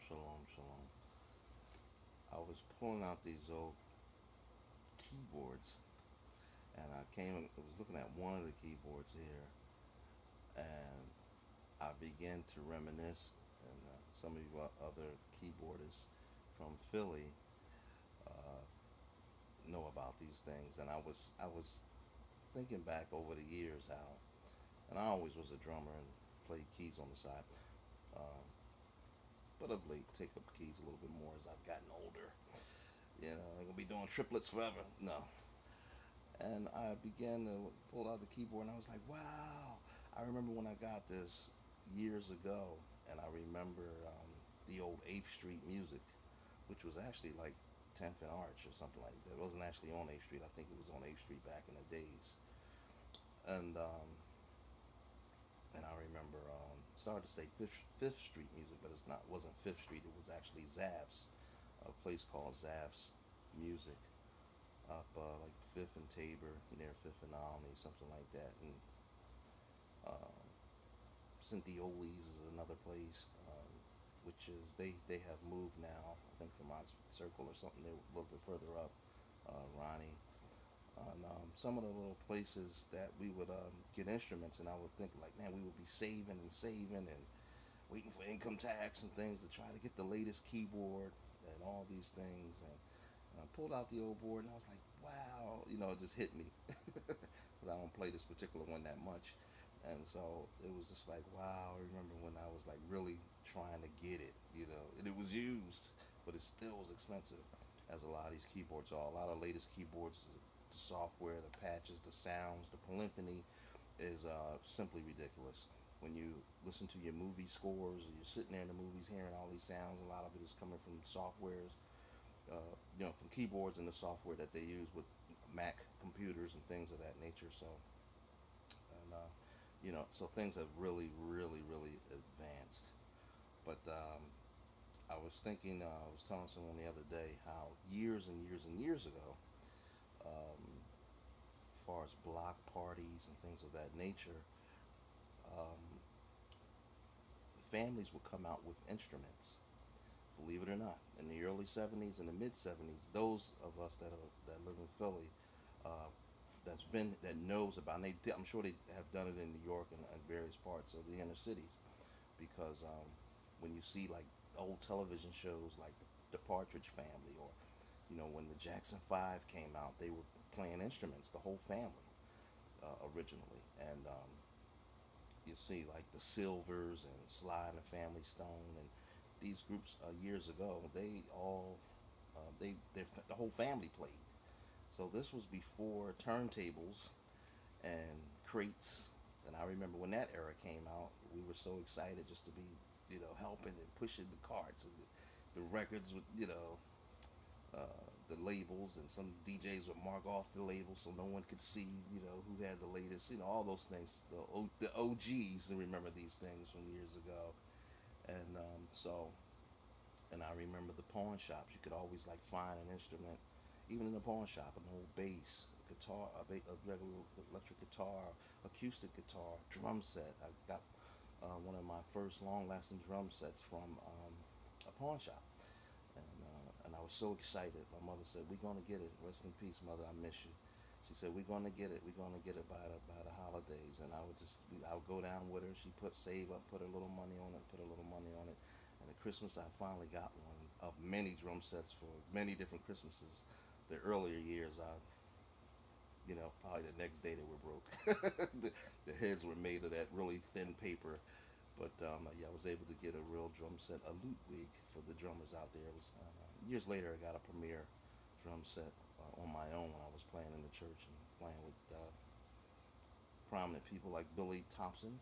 Shalom, shalom. I was pulling out these old keyboards, and I was looking at one of the keyboards here, and I began to reminisce. And some of you other keyboardists from Philly uh, know about these things. And I was thinking back over the years how, and I always was a drummer and played keys on the side. Um, but of late, take up keys a little bit more as I've gotten older. I'm gonna be doing triplets forever. No, and I began to pull out the keyboard, and I was like, wow. I remember when I got this years ago, and I remember the old 8th Street music, which was actually like 10th and Arch or something like that. It wasn't actually on 8th Street. I think it was on 8th Street back in the days. And I remember started to say Fifth Street music, but wasn't 5th Street. It was actually Zav's, a place called Zav's Music up like 5th and Tabor, near 5th and Alney, something like that. And uh, Cynthioli's is another place, which is they have moved now. I think from my circle or something. They're a little bit further up. Ronnie. And some of the little places that we would get instruments, and I would think like, man, we would be saving and saving and waiting for income tax and things to try to get the latest keyboard and all these things. And I pulled out the old board, and I was like, wow, it just hit me because I don't play this particular one that much. And so it was just like, wow, I remember when I was like really trying to get it, and it was used, but it still was expensive, as a lot of these keyboards are. A lot of latest keyboards, the software, the patches, the sounds, the polyphony is simply ridiculous. When you listen to your movie scores, or you're sitting there in the movies hearing all these sounds, a lot of it is coming from softwares, from keyboards and the software that they use with Mac computers and things of that nature. So things have really, really, really advanced. But I was thinking, I was telling someone the other day how years and years and years ago, as far as block parties and things of that nature, um, families would come out with instruments. Believe it or not, in the early '70s and the mid '70s, those of us that live in Philly, uh, that knows about. And I'm sure they have done it in New York and various parts of the inner cities, because when you see like old television shows like the Partridge Family, or when the Jackson Five came out, they were playing instruments, the whole family, originally. And you see like the Silvers and Sly and the Family Stone, and these groups years ago, they all the whole family played. So this was before turntables and crates. And I remember when that era came out, we were so excited just to be, helping and pushing the carts and the records with, uh, the labels, and some DJs would mark off the labels so no one could see, who had the latest, all those things. The OGs remember these things from years ago. And and I remember the pawn shops. You could always like find an instrument, even in the pawn shop, an old bass, a guitar, a regular electric guitar, acoustic guitar, drum set. I got one of my first long-lasting drum sets from a pawn shop, and I was so excited. My mother said, "We're gonna get it. Rest in peace, mother. I miss you." She said, "We're gonna get it. We're gonna get it by the holidays." And I would go down with her. She save up, put a little money on it, put a little money on it. And at Christmas, I finally got one of many drum sets for many different Christmases. The earlier years, probably the next day they were broke. The heads were made of that really thin paper. But yeah, I was able to get a real drum set, a lute wig for the drummers out there. It was years later I got a premier drum set on my own when I was playing in the church and playing with prominent people like Billy Thompson,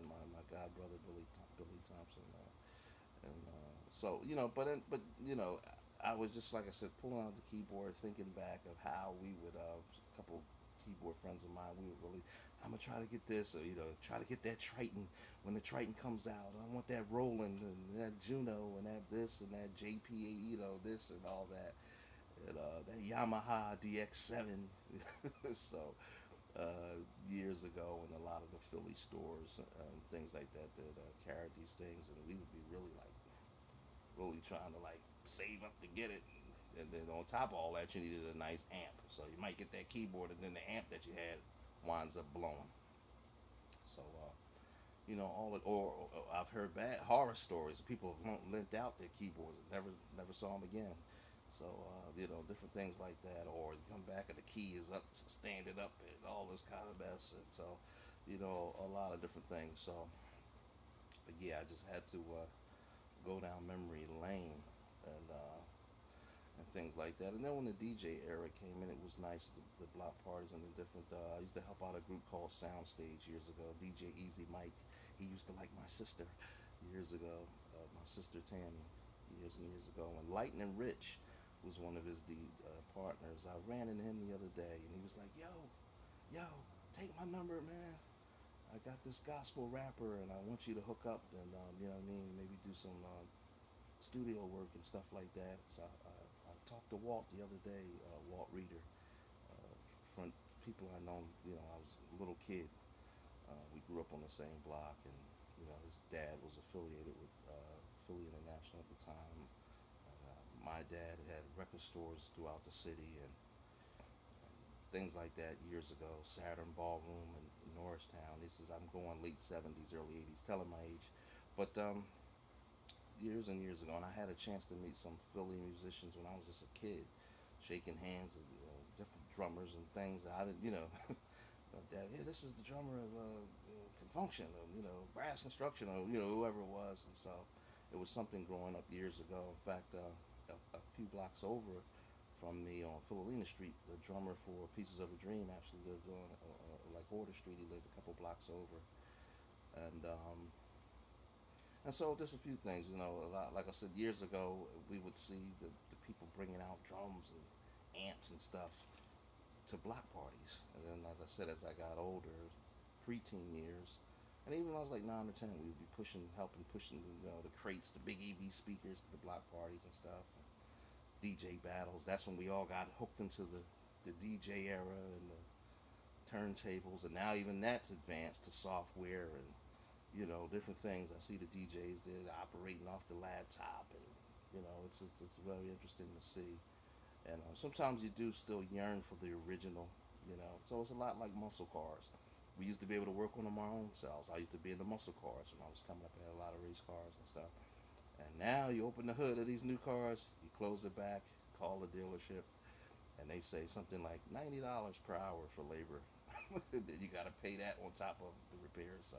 my god brother Billy Thompson, so but I was just, like I said, pulling out the keyboard, thinking back of how we would a couple keyboard friends of mine, we would really, I'm gonna try to get this, or try to get that Triton. When the Triton comes out, I want that Roland and that Juno and that this and that JPA, this and all that, and that Yamaha DX7. So years ago, in a lot of the Philly stores and things like that that carried these things, and we would be really like really trying to like save up to get it. And then on top of all that, you needed a nice amp. So you might get that keyboard, and then the amp that you had winds up blowing. So all it, or I've heard bad horror stories. People have lent out their keyboards and never saw them again. So different things like that, or you come back and the key is up, standing up, and all this kind of mess. And so, a lot of different things. So, but yeah, I just had to go down memory lane and things like that. And then when the DJ era came in, it was nice, the block parties and the different. I used to help out a group called Soundstage years ago. DJ Easy Mike, he used to like my sister years ago. My sister Tammy, years and years ago. And Lightning Rich was one of his partners. I ran into him the other day, and he was like, yo, take my number, man. I got this gospel rapper, and I want you to hook up, and you know what I mean, maybe do some studio work and stuff like that. So I talked to Walt the other day, Walt Reeder, from people I know. I was a little kid. We grew up on the same block, and his dad was affiliated with Philly International at the time. My dad had record stores throughout the city and things like that years ago. Saturn Ballroom in Norristown. I'm going late 70s, early 80s, telling my age. But years and years ago, and I had a chance to meet some Philly musicians when I was just a kid, shaking hands with different drummers and things that I didn't, Dad, hey, this is the drummer of Confunction, or Brass Construction, or whoever it was. And so it was something growing up years ago. In fact, a few blocks over from me on Philolina Street, the drummer for Pieces of a Dream actually lived on like Order Street. He lived a couple blocks over, and so just a few things, a lot. Like I said, years ago, we would see the people bringing out drums and amps and stuff to block parties. And then, as I said, as I got older, preteen years, and even when I was like 9 or 10, we would be helping pushing, the crates, the big EV speakers to the block parties and stuff. And DJ battles. That's when we all got hooked into the DJ era and the turntables, and now even that's advanced to software and different things. I see the DJs they're operating off the laptop, and it's very interesting to see. And sometimes you do still yearn for the original, So it's a lot like muscle cars. We used to be able to work on them our own selves. I used to be in the muscle cars when I was coming up. I had a lot of race cars and stuff. And now you open the hood of these new cars, you close it back, call the dealership, and they say something like $90 per hour for labor. You got to pay that on top of the repairs. So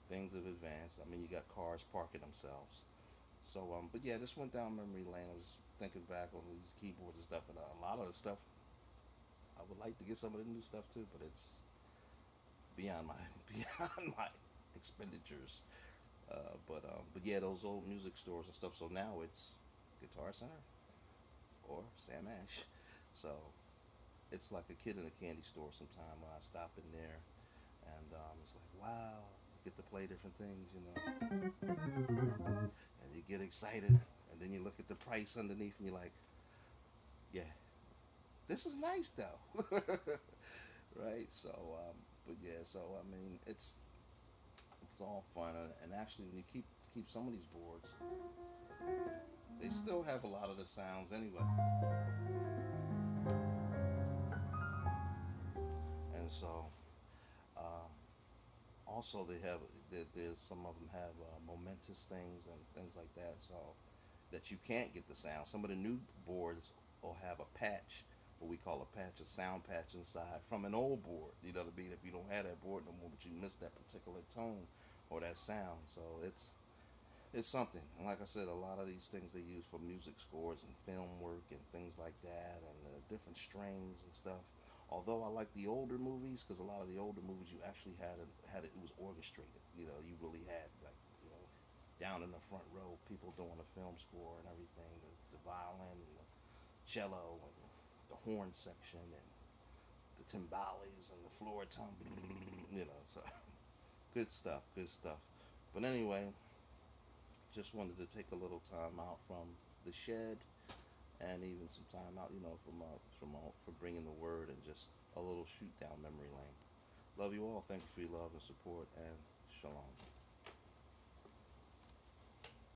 things have advanced. I mean, you got cars parking themselves. So, but yeah, this went down memory lane. I was thinking back on these keyboards and stuff, and a lot of the stuff, I would like to get some of the new stuff too, but it's beyond my expenditures. But yeah, those old music stores and stuff. So now it's Guitar Center or Sam Ash. So it's like a kid in a candy store. Sometime when I stop in there, and it's like, wow, you get to play different things, and you get excited, and then you look at the price underneath, and you're like, yeah, this is nice though, right? So, but yeah, so I mean, it's all fun, and actually, when you keep some of these boards, they still have a lot of the sounds anyway. And so, um, also they have there's some of them have momentous things and things like that, so that you can't get the sound. Some of the new boards will have a patch, what we call a patch, a sound patch inside from an old board. You know what I mean? If you don't have that board no more, but you miss that particular tone or that sound, so it's something. And like I said, a lot of these things they use for music scores and film work and things like that, and different strings and stuff. Although I like the older movies, because a lot of the older movies you actually had it was orchestrated. You really had like down in the front row people doing the film score and everything, the violin and the cello and the horn section and the timbales and the floor tom. So good stuff, good stuff. But anyway, just wanted to take a little time out from the shed, and even some time out, for bringing the word and just a little shoot down memory lane. Love you all. Thank you for your love and support, and shalom.